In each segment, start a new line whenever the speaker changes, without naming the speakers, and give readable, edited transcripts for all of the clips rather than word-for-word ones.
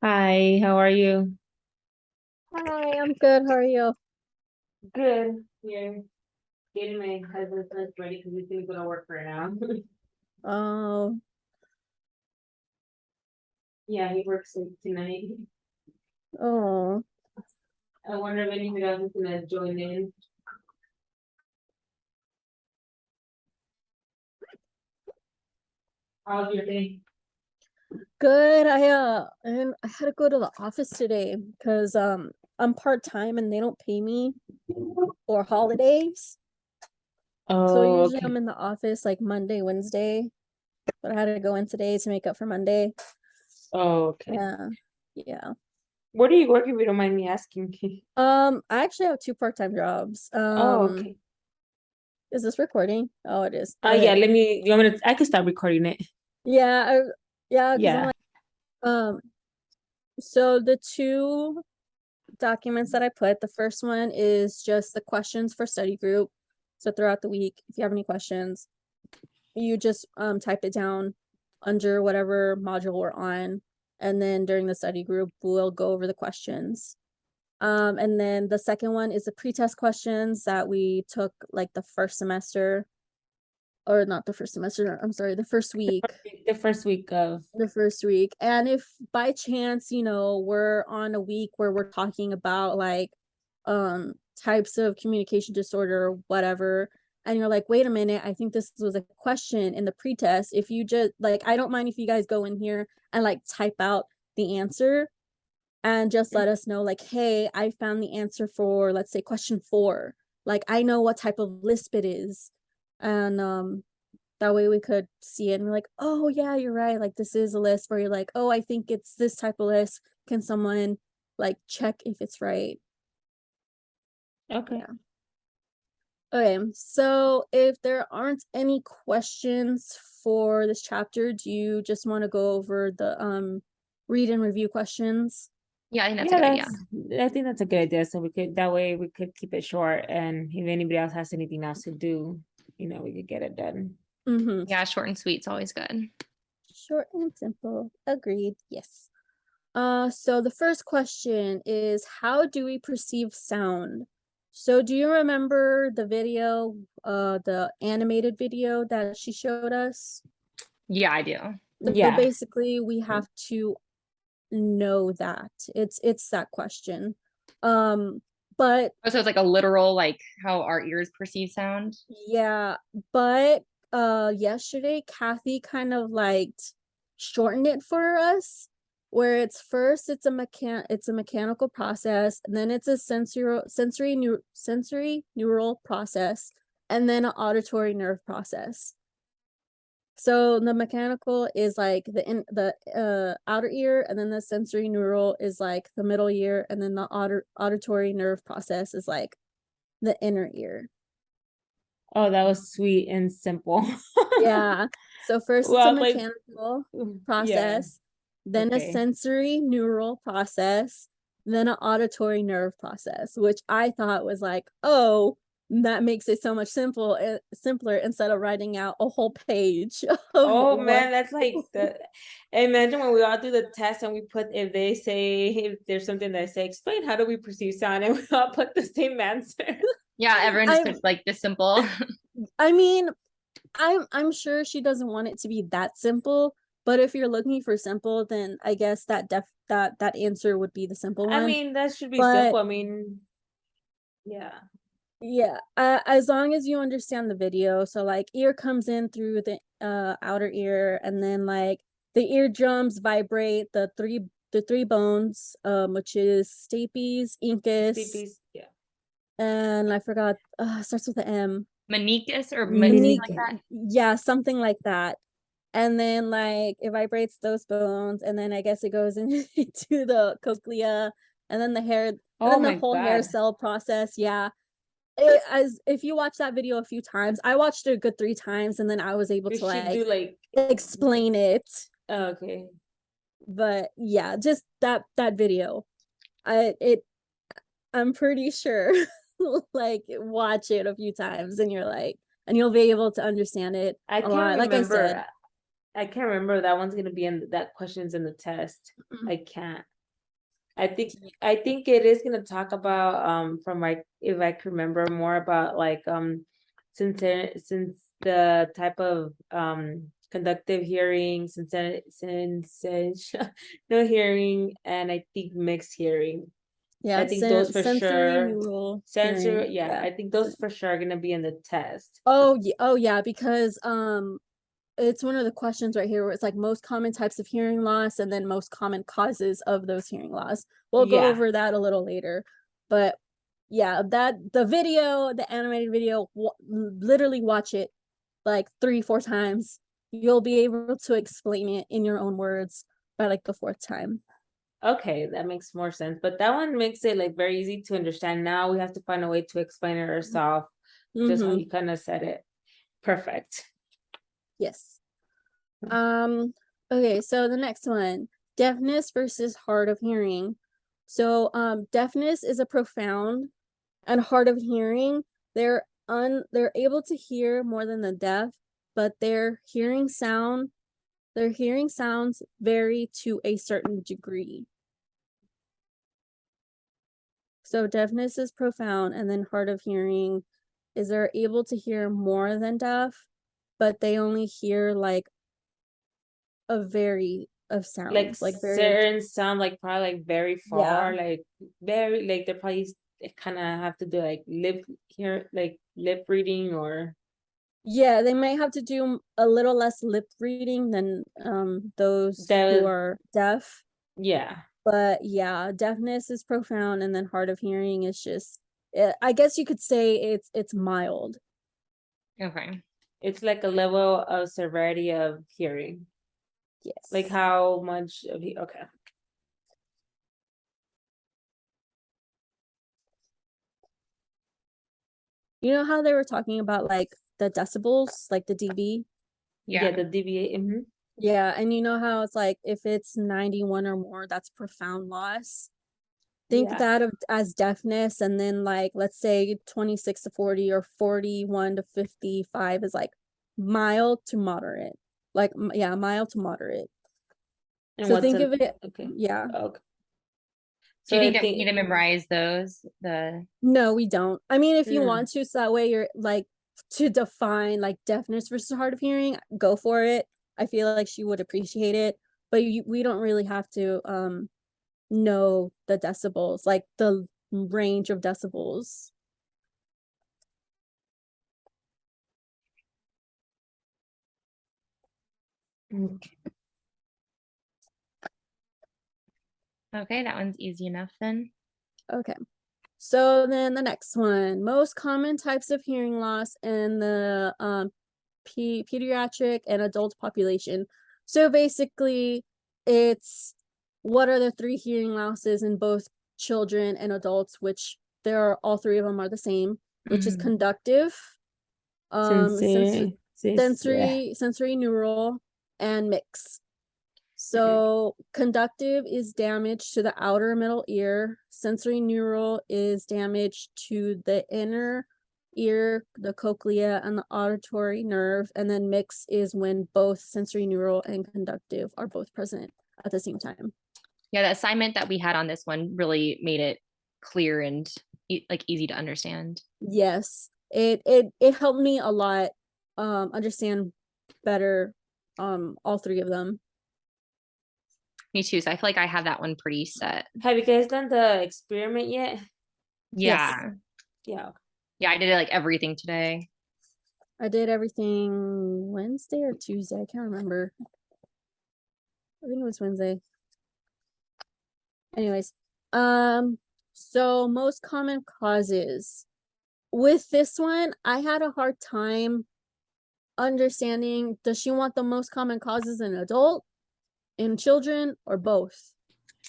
Hi, how are you?
Hi, I'm good. How are you?
Good. Here, getting my husband's lunch ready because he's gonna go to work right now.
Oh,
Yeah, he works tonight.
oh,
I wonder if anybody else is gonna join in. How's your day?
good. And I had to go to the office today because I'm part-time and they don't pay me for holidays. So
Oh,
usually
okay.
I'm in the office like Monday, Wednesday, but I had to go in today to make up for Monday.
Oh, okay.
Yeah. Yeah.
Where do you work if you don't mind me asking?
I actually have two part-time jobs.
Oh, okay.
Is this recording? Oh, it is.
Yeah,
Okay.
you want me to, I can start recording it.
Yeah, yeah, because I'm
Yeah.
like, um, so the two documents that I put. The first one is just the questions for study group. So throughout the week, if you have any questions, you just type it down under whatever module we're on. And then during the study group, we'll go over the questions. And then the second one is the pretest questions that we took like the first semester, or not the first semester, I'm sorry, the first week.
The first week of,
The first week. And if by chance, we're on a week where we're talking about like types of communication disorder or whatever, and you're like, wait a minute, I think this was a question in the pretest. If you just like, I don't mind if you guys go in here and like type out the answer and just let us know, like, hey, I found the answer for, let's say, question 4. Like, I know what type of lisp it is. And that way we could see it and we're like, oh yeah, you're right, like this is a list where you're like, oh, I think it's this type of list, can someone like check if it's right?
okay.
Yeah. Okay, so if there aren't any questions for this chapter, do you just want to go over the read and review questions?
Yeah, I think that's a
Yeah,
good idea.
I think that's a good idea. So that way we could keep it short, and if anybody else has anything else to do, we could get it done.
Mm-hmm.
Yeah, short and sweet's always good.
Short and simple. Agreed. Yes. So the first question is, how do we perceive sound? So do you remember the video, the animated video that she showed us?
Yeah, I do.
So
Yeah.
basically we have to know that. It's that question. But
Oh, so it's like a literal, like how our ears perceive sound.
yeah, but yesterday Kathy kind of like shortened it for us, where it's first it's a mechanical process, and then it's a sensory neural process, and then an auditory nerve process. So the mechanical is like the outer ear, and then the sensory neural is like the middle ear, and then the auditory nerve process is like the inner ear.
Oh, that was sweet and simple.
Yeah. So first it's a
Well, like,
mechanical
yeah.
process, then a
Okay.
sensory neural process, then an auditory nerve process, which I thought was like, oh, that makes it so much simpler instead of writing out a whole page of
Oh
what.
man, that's like imagine when we all do the test and we put if they say if there's something that say explain how do we perceive sound and we all put the same answer.
Yeah, everyone just
I
puts like this simple.
I mean, I'm sure she doesn't want it to be that simple, but if you're looking for simple, then I guess that answer would be the simple
I
one.
mean, that should be
But
simple. I mean, yeah.
yeah, as long as you understand the video, so like ear comes in through the outer ear, and then like the eardrums vibrate the three bones, which is stapes, incus,
Sleepy's, yeah.
and I forgot, starts with the M.
Manicus or something like
Minique.
that.
Yeah, something like that. And then like it vibrates those bones, and then I guess it goes into the cochlea, and then the hair, and
Oh
then the
my
whole hair
God.
cell process. Yeah. As if you watch that video a few times, I watched it a good 3 times, and then I was able
Did
to
she
like
do like
explain it.
okay.
But yeah, just that video. I it I'm pretty sure like watch it a few times and and you'll be able to understand it
I
a
can't
lot. Like I said.
remember. I can't remember that one's gonna be in that question's in the test.
Mm.
I can't. I think it is gonna talk about from if I can remember more about like since the type of conductive hearing, since no hearing, and I think mixed hearing.
Yeah,
I think those for
sensory
sure.
neural
Sensor,
hearing.
yeah, I think those for sure are gonna be in the test.
Oh yeah, because it's one of the questions right here where it's like most common types of hearing loss and then most common causes of those hearing loss. We'll go
Yeah.
over that a little later, but yeah, the animated video, literally watch it like 3-4 times. You'll be able to explain it in your own words by like the 4th time.
Okay, that makes more sense. But that one makes it like very easy to understand. Now we have to find a way to explain it ourselves, just how you kind of said it. Perfect.
Yes. Okay, so the next one, deafness versus hard of hearing. So deafness is a profound, and hard of hearing, they're able to hear more than the deaf, but their hearing sounds vary to a certain degree. So deafness is profound, and then hard of hearing is they're able to hear more than deaf, but they only hear like a vary of
Like
sounds, like very
certain sound like probably like very far,
yeah.
like very like they're probably they kind of have to do like lip reading or
Yeah, they might have to do a little less lip reading than those who
that.
are deaf.
Yeah,
But yeah, deafness is profound, and then hard of hearing is just I guess you could say it's mild.
Okay.
it's like a level of severity of hearing, like
Yes.
how much of he. Okay.
You know how they were talking about like the decibels, like the dB?
Yeah,
Yeah.
the DVA.
Yeah, and you know how it's like if it's 91 or more, that's profound loss. Think
Yeah.
that of as deafness, and then like let's say 26 to 40 or 41 to 55 is like mild to moderate. Like yeah, mild to moderate.
And
So
what's
think
an
of it,
okay?
yeah.
Okay.
Do you
So I
think that we need
think
to memorize those?
No, we don't. I mean, if you
no.
want to, so that way you're like to define like deafness versus hard of hearing, go for it. I feel like she would appreciate it, but we don't really have to know the decibels, like the range of decibels.
Okay.
Okay, that one's easy enough then.
Okay. So then the next one, most common types of hearing loss in the pediatric and adult population. So basically, it's what are the 3 hearing losses in both children and adults, which all 3 of them are the same, which is conductive,
Sensory,
sensory neural, and mix. So conductive is damage to the outer middle ear, sensory neural is damage to the inner ear, the cochlea, and the auditory nerve, and then mix is when both sensory neural and conductive are both present at the same time.
Yeah, the assignment that we had on this one really made it clear and like easy to understand.
Yes, it helped me a lot understand better all 3 of them.
Me too. So I feel like I have that one pretty set.
Have you guys done the experiment yet?
Yeah.
Yeah.
Yeah, I did it like everything today.
I did everything Wednesday or Tuesday. I can't remember. I think it was Wednesday. Anyways, so most common causes. With this one, I had a hard time understanding, does she want the most common causes in adult, in children, or both?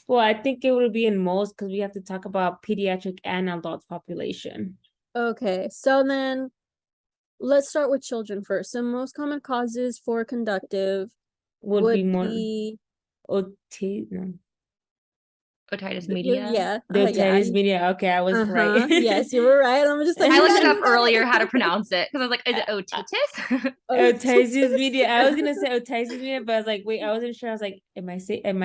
Well, I think it would be in most because we have to talk about pediatric and adult population.
Okay, so then let's start with children first. So most common causes for conductive
Would be more
be
OT. No.
Otitis media.
Yeah.
The
Yeah.
otitis media. Okay, I was right.
Yes, you were right. I'm just like,
I
you
looked
got
it
it,
up
you got
earlier
it.
how to pronounce it because I was like, is it otitis?
Otitis media. I was gonna say otitis media, but I was like, wait, I wasn't sure. I was like, am I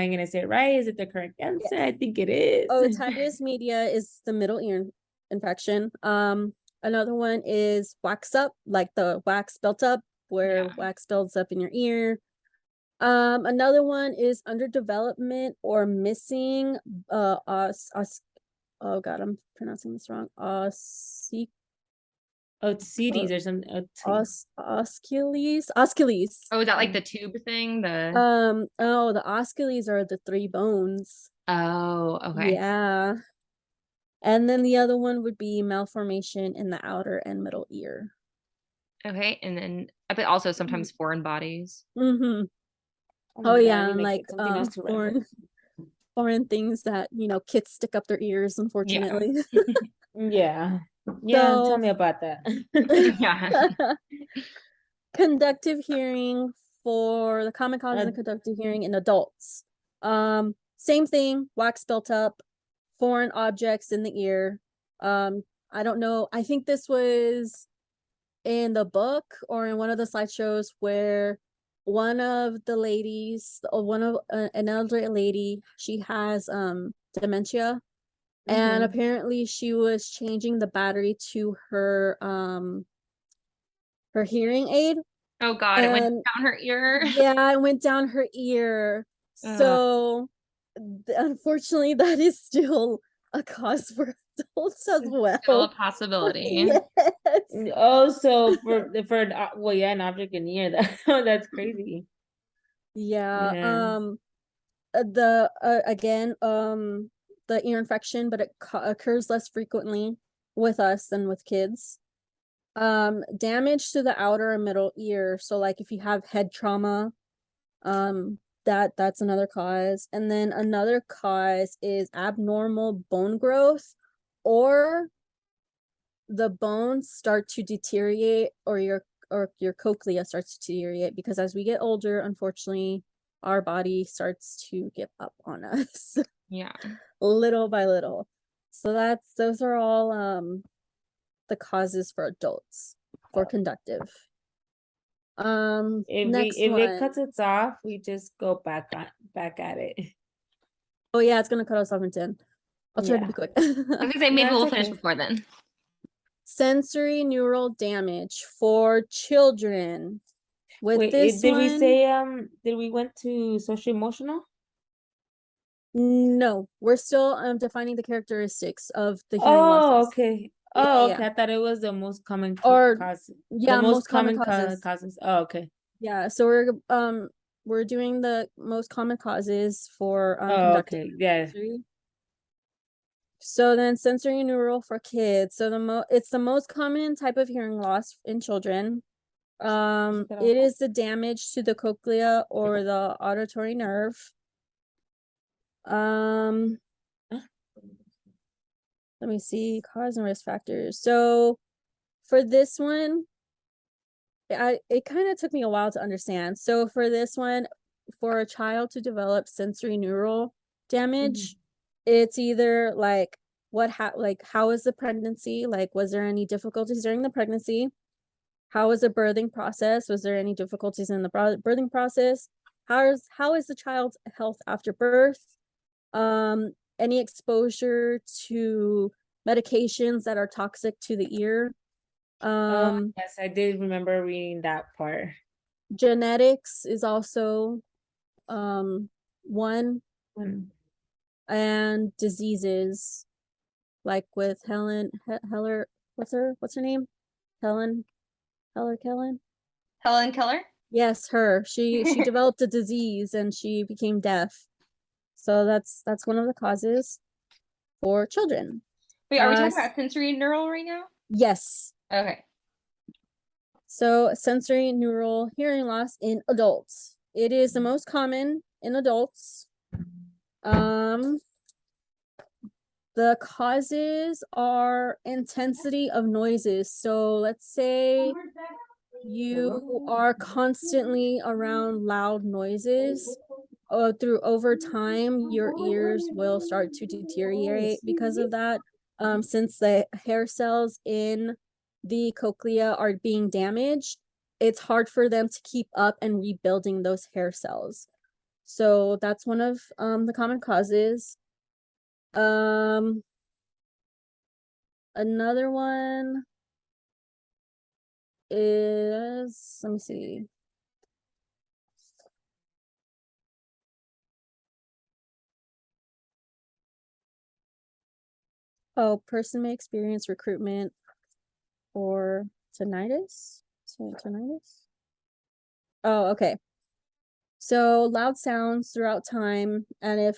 gonna say it right? Is it the correct answer?
Yes.
I think it is.
Otitis media is the middle ear infection. Another one is wax up, like the wax built up, where wax builds up in your ear. Another one is underdevelopment or missing. Oh God, I'm pronouncing this wrong.
Otitis or something.
Oscules.
Oh, is that like the tube thing? The
Oh, the oscules are the 3 bones.
Oh, okay.
Yeah. And then the other one would be malformation in the outer and middle ear.
Okay, and then but also sometimes foreign bodies.
Mm-hmm.
Oh,
Oh
my God,
yeah,
I need
and
to
like
get something else to remember.
foreign things that, you know, kids stick up their ears, unfortunately.
Yeah. Yeah,
So
tell me about that.
Yeah.
conductive hearing for the common causes of conductive hearing in adults. Same thing, wax built up, foreign objects in the ear. I don't know. I think this was in the book or in one of the slideshows where one of the ladies, one of an elderly lady, she has dementia, and apparently she was changing the battery to her hearing aid.
Oh God, it went down her ear.
Yeah, it went down her ear. So unfortunately, that is still a cause for adults as well.
Still a possibility.
Yes.
Oh, so for well, yeah, an object in the ear. That's crazy.
Yeah.
Yeah.
The again, the ear infection, but it occurs less frequently with us than with kids. Damage to the outer and middle ear. So like if you have head trauma, that's another cause. And then another cause is abnormal bone growth, or the bones start to deteriorate, or your cochlea starts to deteriorate, because as we get older, unfortunately, our body starts to give up on us.
Yeah.
Little by little. So those are all the causes for adults for conductive. Next
If
one.
it cuts us off, we just go back at it.
Oh yeah, it's gonna cut us off in 10. I'll try to be quick.
I was gonna say maybe we'll finish before then.
Sensory neural damage for children. With
Wait,
this
did we
one,
say did we went to social emotional?
no, we're still defining the characteristics of the hearing losses.
Okay.
Yeah,
Oh,
yeah.
okay. I thought it was the most common
Or
cause.
yeah,
The most common
causes.
causes. Oh, okay.
Yeah, so we're doing the most common causes for
Oh,
conductive
okay. Yeah.
sensory. So then sensory neural for kids. So it's the most common type of hearing loss in children. It is the damage to the cochlea or the auditory nerve. Let me see, cause and risk factors. So for this one, it kind of took me a while to understand. So for this one, for a child to develop sensory neural damage, it's either like how is the pregnancy? Like, was there any difficulties during the pregnancy? How was the birthing process? Was there any difficulties in the birthing process? How is the child's health after birth? Any exposure to medications that are toxic to the ear?
Yes, I did remember reading that part.
Genetics is also one, and diseases, like with Heller, what's her name? Helen
Keller?
Yes, her. She developed a disease and she became deaf. So that's one of the causes for children.
Wait, are we talking about sensory neural right now?
Yes.
Okay.
So sensory neural hearing loss in adults. It is the most common in adults. The causes are intensity of noises. So let's say you are constantly around loud noises, through over time, your ears will start to deteriorate because of that. Since the hair cells in the cochlea are being damaged, it's hard for them to keep up and rebuilding those hair cells. So that's one of the common causes. Another one is, let me see. Oh, person may experience recruitment or tinnitus. Tinnitus. Oh, okay. So loud sounds throughout time, and if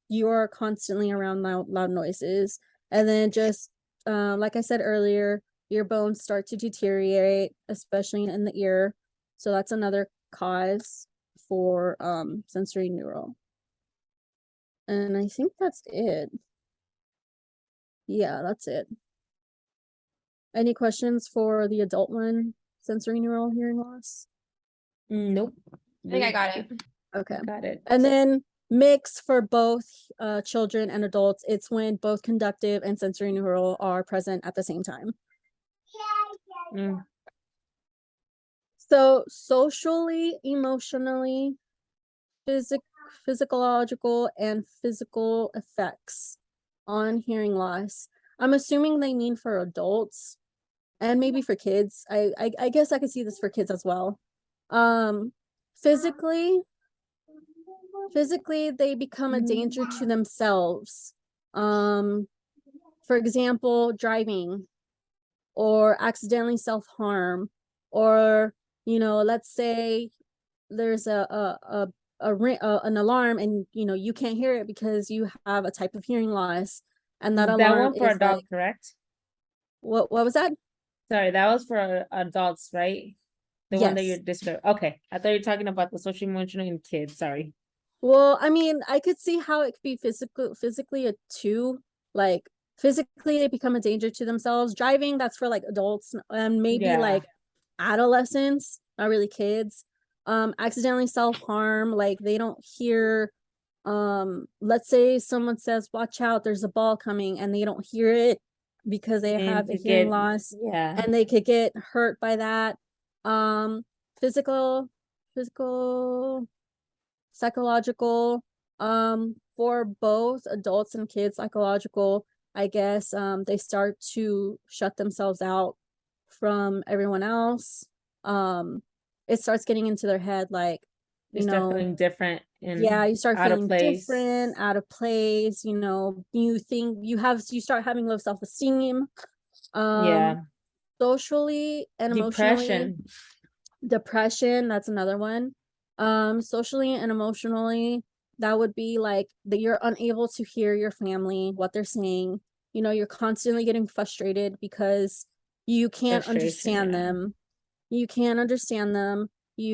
you are constantly around loud noises, and then just like I said earlier, your bones start to deteriorate, especially in the ear. So that's another cause for sensory neural. And I think that's it. Yeah, that's it. Any questions for the adult one, sensory neural hearing loss?
Nope.
I think I got it.
Okay.
Got it.
And then mix for both children and adults, it's when both conductive and sensory neural are present at the same time.
Mm.
So socially, emotionally, physiological and physical effects on hearing loss. I'm assuming they mean for adults and maybe for kids. I guess I could see this for kids as well. Physically, they become a danger to themselves. For example, driving or accidentally self-harm, or let's say there's an alarm and you can't hear it because you have a type of hearing loss, and that
That
alarm
one for
is
adult,
like,
correct?
what was that?
Sorry, that was for adults, right? The one that
Yes.
you're describing. Okay, I thought you were talking about the social emotional in kids. Sorry.
Well, I mean, I could see how it could be physically a two, like physically they become a danger to themselves. Driving, that's for like adults and maybe
Yeah.
like adolescents, not really kids. Accidentally self-harm, like they don't hear, let's say someone says, watch out, there's a ball coming, and they don't hear it because they
And
have a
to
hearing
get,
loss,
yeah.
and they could get hurt by that. Physical, psychological, for both adults and kids, psychological, I guess, they start to shut themselves out from everyone else. It starts getting into their head, like,
You start feeling different and
yeah, you start
out of
feeling
place.
different, out of place, you think you start having low self-esteem.
Yeah.
Socially and emotionally,
Depression.
that's another one. Socially and emotionally, that would be like that you're unable to hear your family, what they're saying. You're constantly getting frustrated because you can't
Frustration,
understand
yeah.
them. You can't understand them. They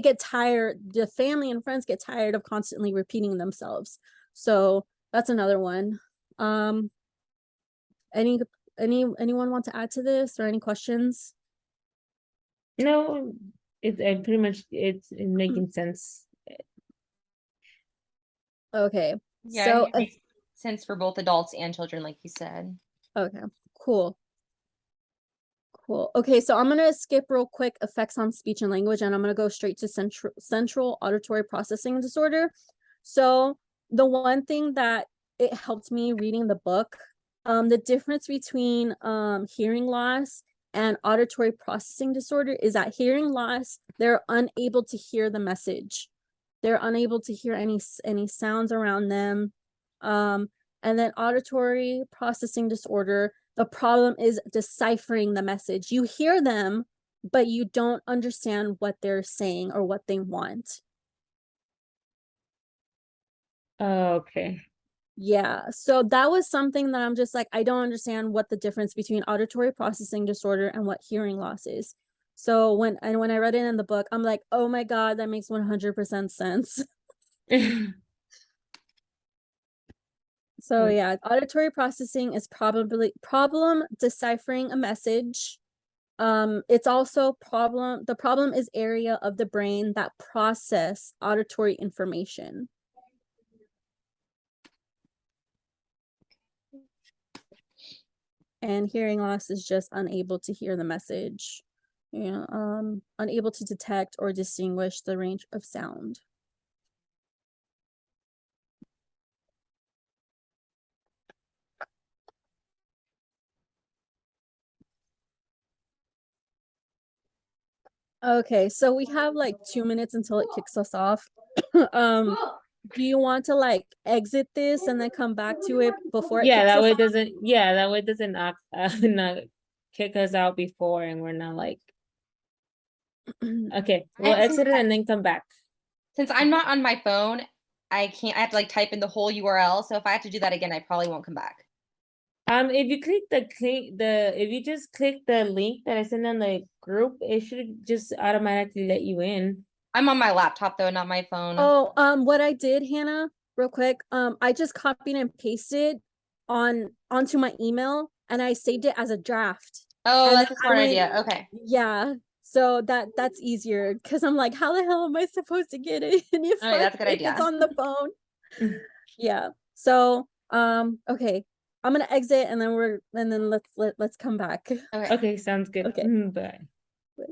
get tired, the family and friends get tired of constantly repeating themselves. So that's another one. Anyone want to add to this, or any questions?
No, it's pretty much it's making sense.
Okay.
Yeah,
So
it makes sense for both adults and children, like you said.
okay, cool. Okay, so I'm gonna skip real quick effects on speech and language, and I'm gonna go straight to central auditory processing disorder. So the one thing that it helped me reading the book, the difference between hearing loss and auditory processing disorder is that hearing loss, they're unable to hear the message. They're unable to hear any sounds around them. And then auditory processing disorder, the problem is deciphering the message. You hear them, but you don't understand what they're saying or what they want.
Okay.
Yeah, so that was something that I'm just like, I don't understand what the difference between auditory processing disorder and what hearing loss is. So when I read it in the book, I'm like, oh my God, that makes 100% sense. So yeah, auditory processing is probably problem deciphering a message. It's also the problem is area of the brain that process auditory information. And hearing loss is just unable to hear the message. Yeah, unable to detect or distinguish the range of sound. Okay, so we have like 2 minutes until it kicks us off. Do you want to like exit this and then come back to it before it
Yeah,
kicks
that
us
way
off?
it doesn't, yeah, that way it doesn't not kick us out before and we're not like, okay, we'll
And
exit it and then come back.
Since I'm not on my phone, I have to like type in the whole URL. So if I have to do that again, I probably won't come back.
If you click if you just click the link that I sent on the group, it should just automatically let you in.
I'm on my laptop though, not my phone.
Oh, what I did, Hannah, real quick, I just copied and pasted onto my email and I saved it as a draft.
Oh,
And
that's a
then I
smart
went-
idea. Okay.
Yeah, so that's easier because I'm like, how the hell am I supposed to get it if
All right, that's a good
if
idea.
it's on the phone? Yeah. So okay, I'm gonna exit and then let's come back.
Okay.
Okay, sounds good.
Okay.
Bye.
Bye.